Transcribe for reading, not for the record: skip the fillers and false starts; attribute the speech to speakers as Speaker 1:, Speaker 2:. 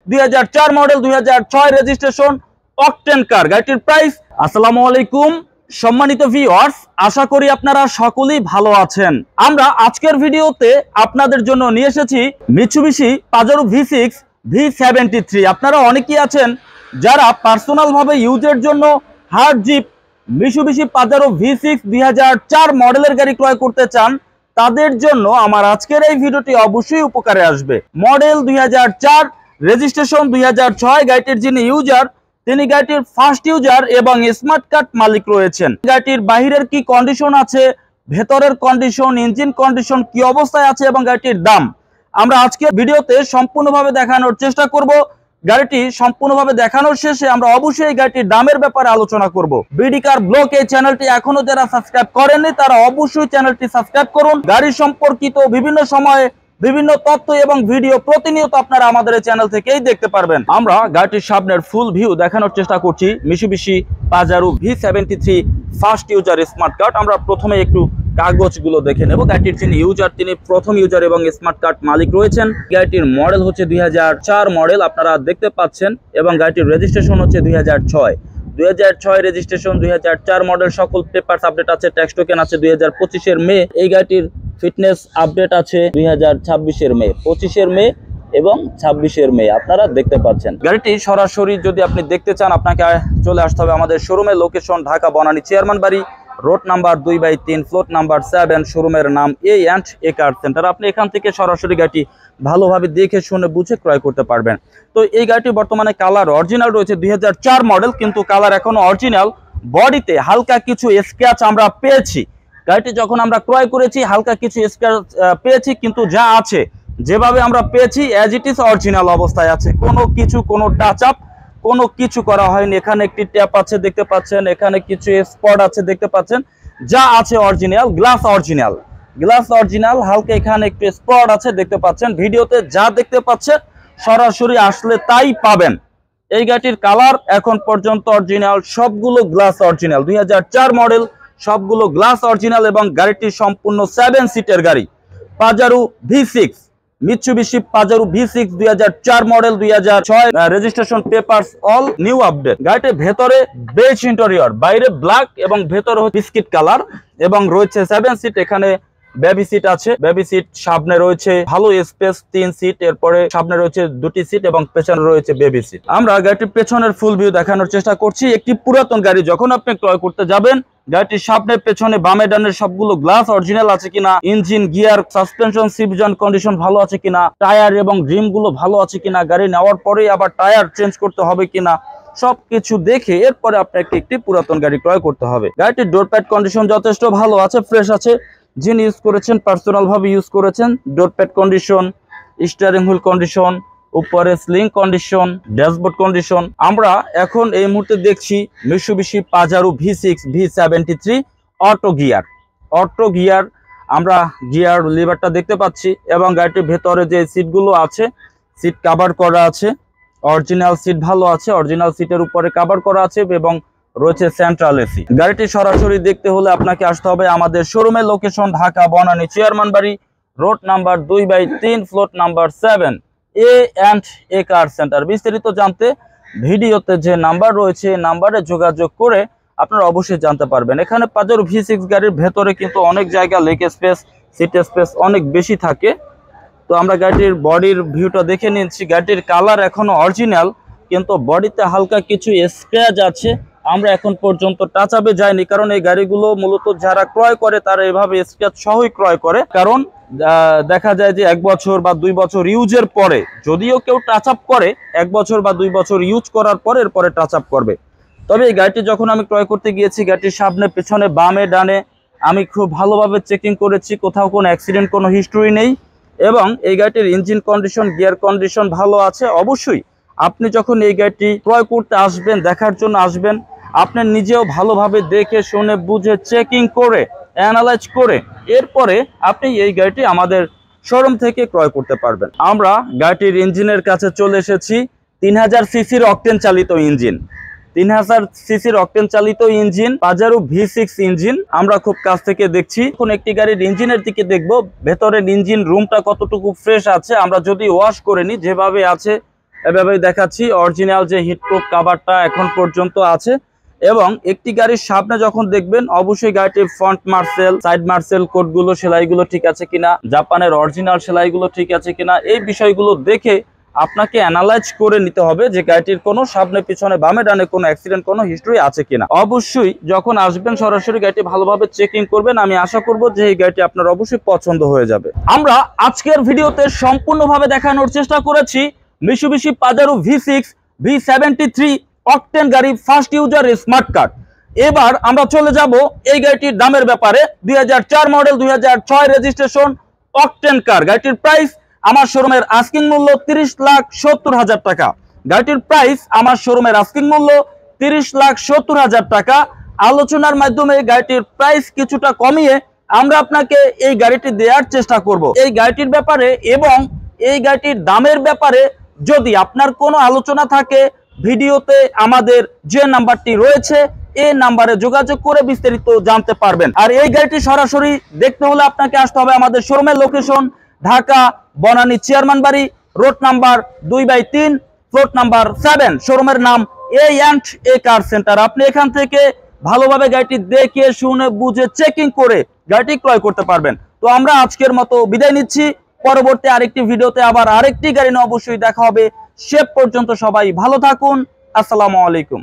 Speaker 1: 2004 model 2006 registration octane কার। গাড়িটির price. আসসালামু আলাইকুম সম্মানিত ভিউয়ার্স, আশা করি আপনারা সকলেই ভালো আছেন। আমরা আজকের ভিডিওতে আপনাদের জন্য নিয়ে এসেছি মিৎসুবিশি পাজারো V6 V73। আপনারা অনেকেই আছেন যারা পার্সোনাল ভাবে ইউজের জন্য hard zip Mitsubishi Pajero V6 2004 মডেলের গাড়ি ক্রয় করতে চান, তাদের জন্য আমার আজকের এই ভিডিওটি অবশ্যই উপকারে আসবে। Model 2004, registration 2006। গাড়িটির যিনি ইউজার তিনি গাড়িটির ফার্স্ট ইউজার এবং স্মার্ট কার্ড মালিক রয়েছেন। গাড়িটির বাহিরের কি কন্ডিশন আছে, ভেতরের কন্ডিশন, ইঞ্জিন কন্ডিশন কি অবস্থায় আছে এবং গাড়িটির দাম আমরা আজকের ভিডিওতে সম্পূর্ণভাবে দেখানোর চেষ্টা করব। গাড়িটি সম্পূর্ণভাবে দেখানোর শেষে আমরা অবশ্যই গাড়িটির দামের ব্যাপারে আলোচনা করব। বিডি কার ব্লগ এই চ্যানেলটি এখনো যারা সাবস্ক্রাইব করেননি তারা অবশ্যই চ্যানেলটি সাবস্ক্রাইব করুন। গাড়ি সম্পর্কিত বিভিন্ন সময়ে বিভিন্ন তথ্য এবং ভিডিও প্রতিনিয়ত আপনারা আমাদের এই চ্যানেল থেকেই দেখতে পারবেন। আমরা গাড়িটির সামনের ফুল ভিউ দেখানোর চেষ্টা করছি। Mitsubishi Pajero V73 first user smart card. আমরা প্রথমে একটু কাগজগুলো দেখে নেব। গাড়িটির যিনি ইউজার তিনি প্রথম ইউজার এবং স্মার্ট কার্ড মালিক রয়েছেন। গাড়িটির মডেল হচ্ছে 2004 মডেল আপনারা দেখতে পাচ্ছেন এবং গাড়িটির রেজিস্ট্রেশন হচ্ছে 2006 রেজিস্ট্রেশন, 2004 মডেল। সকল পেপারস আপডেট আছে, ট্যাক্স টোকেন আছে 2025 মে। এই গাড়িটির ফিটনেস আপডেট আছে 2026 মে, 25 মে এবং 26 মে আপনারা দেখতে পাচ্ছেন। গাড়িটি সরাসরি যদি আপনি দেখতে চান আপনাকে চলে আসতে হবে আমাদের শোরুমের লোকেশন ঢাকা বনানী চেয়ারম্যান বাড়ি, রোড নাম্বার 2/3, ফ্লোট নাম্বার 7, শোরুমের নাম A&A কার সেন্টার। আপনি এখান থেকে সরাসরি গাড়িটি ভালোভাবে দেখে শুনে বুঝে ক্রয় করতে পারবেন। তো এই গাড়িটি বর্তমানে কালার অরিজিনাল রয়েছে, 2004 মডেল, কিন্তু কালার এখনো অরিজিনাল। বডিতে হালকা কিছু স্ক্র্যাচ আমরা পেয়েছি। গাড়িটি যখন আমরা ক্রয় করেছি হালকা কিছু স্ক্র্যাচ পেয়েছি, কিন্তু যা আছে যেভাবে আমরা পেয়েছি অ্যাজ ইট ইজ অরিজিনাল অবস্থায় আছে। কোনো টাচ আপ কোনো কিছু করা হয়নি। এখানে একটি ট্যাপ আছে দেখতে পাচ্ছেন, এখানে কিছু স্পট আছে দেখতে পাচ্ছেন, যা আছে অরিজিনাল। গ্লাস অরিজিনাল, হালকা এখানে একটু স্পট আছে দেখতে পাচ্ছেন। ভিডিওতে যা দেখতে পাচ্ছেন সরাসরি আসলে তাই পাবেন। এই গাড়িটির কালার এখন পর্যন্ত অরিজিনাল, সবগুলো গ্লাস অরিজিনাল। 2004 মডেল, সবগুলো গ্লাস অরিজিনাল এবং গাড়িটি সম্পূর্ণ 7 সিটের গাড়ি। Pajero V6, Mitsubishi Pajero V6 2004 model, 2006 registration, papers all new update. গাড়িটির ভেতরে বেজ ইন্টেরিয়র, বাইরে ব্ল্যাক এবং ভেতরে বিস্কিট কালার এবং রয়েছে 7 সিট। এখানে বেবি সিট আছে, বেবি সিট। সামনে রয়েছে ভালো স্পেস 3 সিট, এরপরে সামনে রয়েছে 2টি সিট এবং পেছনে রয়েছে বেবি সিট। আমরা গাড়িটির পেছনের ফুল ভিউ দেখানোর চেষ্টা করছি। একটি পুরাতন গাড়ি যখন আপনি ক্রয় করতে যাবেন গাড়িটির সামনে পেছনে বামে ডানের সবগুলো গ্লাস অরিজিনাল আছে কিনা, ইঞ্জিন, গিয়ার, সাসপেনশন, সিপজন কন্ডিশন ভালো আছে কিনা, টায়ার এবং রিম গুলো ভালো আছে কিনা, গাড়ি নেওয়ার পরে আবার টায়ার চেঞ্জ করতে হবে কিনা, সবকিছু দেখে এরপরে আপনাকে একটি পুরাতন গাড়ি ক্রয় করতে হবে। গাড়িটির ডোর প্যাড কন্ডিশন যথেষ্ট ভালো আছে, ফ্রেশ আছে। যিনি ইউজ করেছেন পার্সোনাল ভাবে ইউজ করেছেন। ডোর pad condition, steering wheel condition, উপরে স্লিং কন্ডিশন, ড্যাশবোর্ড কন্ডিশন। আমরা এখন এই মুহূর্তে দেখছি Mitsubishi Pajero V6 V73 auto gear. আমরা গিয়ার লিভারটা দেখতে পাচ্ছি এবং গাড়িটির ভেতরে যে সিটগুলো আছে সিট কভার করা আছে, অরিজিনাল সিট ভালো আছে। অরিজিনাল সিটের উপরে কভার করা আছে এবং রয়েছে সেন্ট্রাল এসি। গাড়িটি সরাসরি দেখতে হলে আপনাকে আসতে হবে আমাদের শোরুমের লোকেশন ঢাকা বনানী চেয়ারম্যান বাড়ি, road number 2/3, float number 7, A&A কার সেন্টার। বিস্তারিত জানতে ভিডিওতে যে নাম্বার রয়েছে নাম্বারে যোগাযোগ করে আপনারা অবশ্যই জানতে পারবেন। এখানে পাজারো V6 গাড়ির ভেতরে কিন্তু অনেক জায়গা, লেগ স্পেস, সিট স্পেস অনেক বেশি থাকে। তো আমরা গাড়িটির বডির ভিউটা দেখে নিচ্ছি। গাড়িটির কালার এখনো অরিজিনাল, কিন্তু বডিতে হালকা কিছু স্ক্র্যাচ আছে। আমরা এখন পর্যন্ত টাচ আপে যাইনি, কারণ এই গাড়িগুলো মূলত যারা ক্রয় করে তারা এভাবে স্ক্র্যাচ সহই ক্রয় করে। কারণ দেখা যায় যে 1 বছর বা 2 বছর ইউজের পরে, যদিও কেউ টাচ আপ করে 1 বছর বা 2 বছর ইউজ করার পরে এরপরে টাচ আপ করবে। তবে এই গাড়িটি যখন আমি ক্রয় করতে গিয়েছি গাড়িটির সামনে পেছনে বামে ডানে আমি খুব ভালোভাবে চেকিং করেছি, কোথাও কোনো অ্যাক্সিডেন্ট কোনো হিস্ট্রি নেই এবং এই গাড়িটির ইঞ্জিন কন্ডিশন, গিয়ার কন্ডিশন ভালো আছে। অবশ্যই আপনি যখন এই গাড়িটি ক্রয় করতে আসবেন, দেখার জন্য আসবেন, আপনি নিজেও ভালোভাবে দেখে শুনে বুঝে চেকিং করে অ্যানালাইজ করে এরপরে আপনি এই গাড়িটি আমাদের শোরুম থেকে ক্রয় করতে পারবেন। আমরা গাড়িটির ইঞ্জিনের কাছে চলে এসেছি। 3000 সিসির অকটেন চালিত ইঞ্জিন, 3000 সিসির অকটেন চালিত ইঞ্জিন, পাজারো V6 ইঞ্জিন আমরা খুব কাছ থেকে দেখছি। এখন একটি গাড়ির ইঞ্জিনের দিকে দেখব, ভেতরের ইঞ্জিন রুমটা কতটুকু ফ্রেশ আছে। আমরা যদি ওয়াশ করে নিই যেভাবে আছে এভাবেই দেখাচ্ছি। অরিজিনাল যে হিটপ্রুফ কভারটা এখন পর্যন্ত আছে এবং একটি গাড়ির সামনে যখন দেখবেন অবশ্যই গাড়িটির ফ্রন্ট মার্সেল, সাইড মার্সেল কোডগুলো, সেলাইগুলো ঠিক আছে কিনা, জাপানের অরিজিনাল সেলাইগুলো ঠিক আছে কিনা, এই বিষয়গুলো দেখে আপনাকে অ্যানালাইজ করে নিতে হবে যে গাড়িটির কোনো সামনে পিছনে বামে ডানে কোনো অ্যাক্সিডেন্ট, কোনো হিস্ট্রি আছে কিনা। অবশ্যই যখন আসবেন সরাসরি গাড়িটি ভালোভাবে চেকিং করবেন। আমি আশা করব যে এই গাড়িটি আপনার অবশ্যই পছন্দ হয়ে যাবে। আমরা আজকের ভিডিওতে সম্পূর্ণভাবে দেখানোর চেষ্টা করেছি Mitsubishi Pajero V6 V73 octane গাড়ি ফার্স্ট ইউজার স্মার্ট কার্ড। এবার আমরা চলে যাব এই গাড়িটির দামের ব্যাপারে। 2004 মডেল, 2006 রেজিস্ট্রেশন অকটেন কার। গাড়িটির প্রাইস আমার শোরুমের আস্কিং মূল্য 30,70,000 টাকা। গাড়িটির প্রাইস আমার শোরুমের আস্কিং মূল্য 30,70,000 টাকা। আলোচনার মাধ্যমে গাড়িটির প্রাইস কিছুটা কমিয়ে আমরা আপনাকে এই গাড়িটি দেওয়ার চেষ্টা করব। এই গাড়িটির ব্যাপারে এবং এই গাড়িটির দামের ব্যাপারে যদি আপনার কোনো আলোচনা থাকে, ভিডিওতে আমাদের যে নাম্বারটি রয়েছে এই নাম্বারে যোগাযোগ করে বিস্তারিত জানতে পারবেন। আর এই গাড়িটি সরাসরি দেখতে হলে আপনাকে আসতে হবে আমাদের শোরুমের লোকেশন ঢাকা বনানী চেয়ারম্যান বাড়ি, রোড নাম্বার 2/3, ফ্লোর নাম্বার 7। শোরুমের নাম A&A কার সেন্টার। আপনি এখান থেকে ভালোভাবে গাড়িটি দেখে শুনে বুঝে চেকিং করে গাড়িটি ক্রয় করতে পারবেন। তো আমরা আজকের মতো বিদায় নিচ্ছি। পরবর্তী আরেকটি ভিডিওতে আবার আরেকটি গাড়ি নিয়ে অবশ্যই দেখা হবে। সে পর্যন্ত সবাই ভালো থাকুন। আসসালামু আলাইকুম।